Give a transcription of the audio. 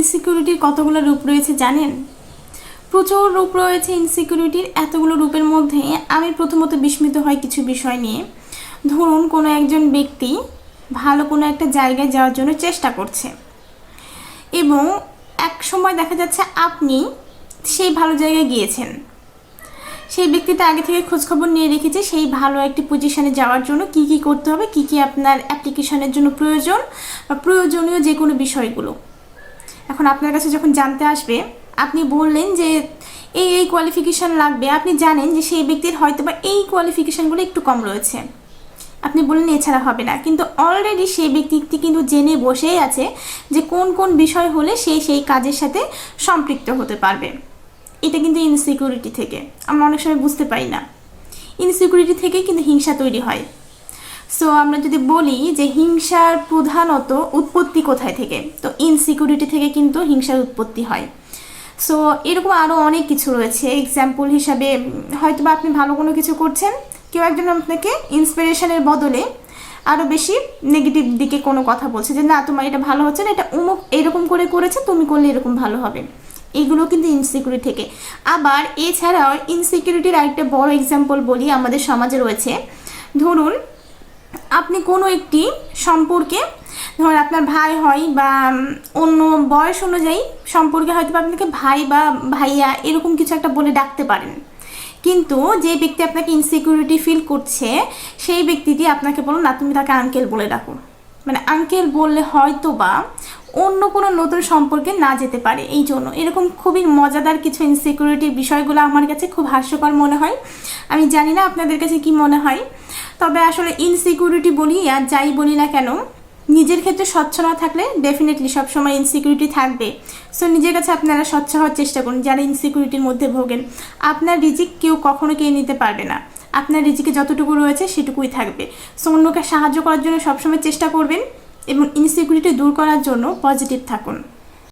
ইনসিকিউরিটির কতগুলো রূপ রয়েছে জানেন? প্রচুর রূপ রয়েছে ইনসিকিউরিটির। এতগুলো রূপের মধ্যে আমি প্রথমত বিস্মিত হই কিছু বিষয় নিয়ে। ধরুন কোনো একজন ব্যক্তি ভালো কোনো একটা জায়গায় যাওয়ার জন্য চেষ্টা করছে এবং এক সময় দেখা যাচ্ছে আপনি সেই ভালো জায়গায় গিয়েছেন। সেই ব্যক্তিটা আগে থেকে খোঁজখবর নিয়ে রেখেছে সেই ভালো একটি পজিশনে যাওয়ার জন্য কি কি করতে হবে, কি কি আপনার অ্যাপ্লিকেশনের জন্য প্রয়োজন বা প্রয়োজনীয় যে কোনো বিষয়গুলো। এখন আপনার কাছে যখন জানতে আসবে, আপনি বললেন যে এই কোয়ালিফিকেশান লাগবে, আপনি জানেন যে সেই ব্যক্তির হয়তো বা এই কোয়ালিফিকেশানগুলো একটু কম রয়েছে, আপনি বললেন এছাড়া হবে না, কিন্তু অলরেডি সেই ব্যক্তিটি কিন্তু জেনে বসেই আছে যে কোন কোন বিষয় হলে সেই কাজের সাথে সম্পৃক্ত হতে পারবে। এটা কিন্তু ইনসিকিউরিটি থেকে আমরা অনেক সময় বুঝতে পারি না। ইনসিকিউরিটি থেকে কিন্তু হিংসা তৈরি হয়। সো আমরা যদি বলি যে হিংসার প্রধানত উৎপত্তি কোথায় থেকে, তো ইনসিকিউরিটি থেকে কিন্তু হিংসার উৎপত্তি হয়। সো এরকম আরও অনেক কিছু রয়েছে। এক্সাম্পল হিসাবে হয়তো বা আপনি ভালো কোনো কিছু করছেন, কেউ একজন আপনাকে ইন্সপিরেশনের বদলে আরও বেশি নেগেটিভ দিকে কোনো কথা বলছে যে না তোমার এটা ভালো হচ্ছে না, এটা অমুক এরকম করে করেছে, তুমি করলে এরকম ভালো হবে। এইগুলো কিন্তু ইনসিকিউরিটি থেকে। আবার এছাড়াও ইনসিকিউরিটির আরেকটা বড় এক্সাম্পল বলি আমাদের সমাজে রয়েছে। ধরুন আপনি কোনো একটি সম্পর্কে, ধরুন আপনার ভাই হয় বা অন্য বয়স অনুযায়ী সম্পর্কে হয়তো আপনাকে ভাই বা ভাইয়া এরকম কিছু একটা বলে ডাকতে পারেন, কিন্তু যে ব্যক্তি আপনাকে ইনসিকিউরিটি ফিল করছে সেই ব্যক্তিটি আপনাকে বলো না তুমি তাকে আঙ্কেল বলে ডাকো। মানে আঙ্কেল বললে হয়তো বা অন্য কোনো নতুন সম্পর্কে না যেতে পারে। এই জন্য এরকম খুবই মজাদার কিছু ইনসিকিউরিটির বিষয়গুলো আমার কাছে খুব হাস্যকর মনে হয়। আমি জানি না আপনাদের কাছে কি মনে হয়, তবে আসলে ইনসিকিউরিটি বলি আর যাই বলি না কেন, নিজের ক্ষেত্রে স্বচ্ছ না থাকলে ডেফিনেটলি সবসময় ইনসিকিউরিটি থাকবে। সো নিজের কাছে আপনারা স্বচ্ছ হওয়ার চেষ্টা করুন যারা ইনসিকিউরিটির মধ্যে ভোগেন। আপনার রিজিক কেউ কখনো কে নিতে পারবে না, আপনার রিজিকে যতটুকু রয়েছে সেটুকুই থাকবে। সো অন্যকে সাহায্য করার জন্য সবসময় চেষ্টা করবেন এবং ইনসিকিউরিটি দূর করার জন্য পজিটিভ থাকুন।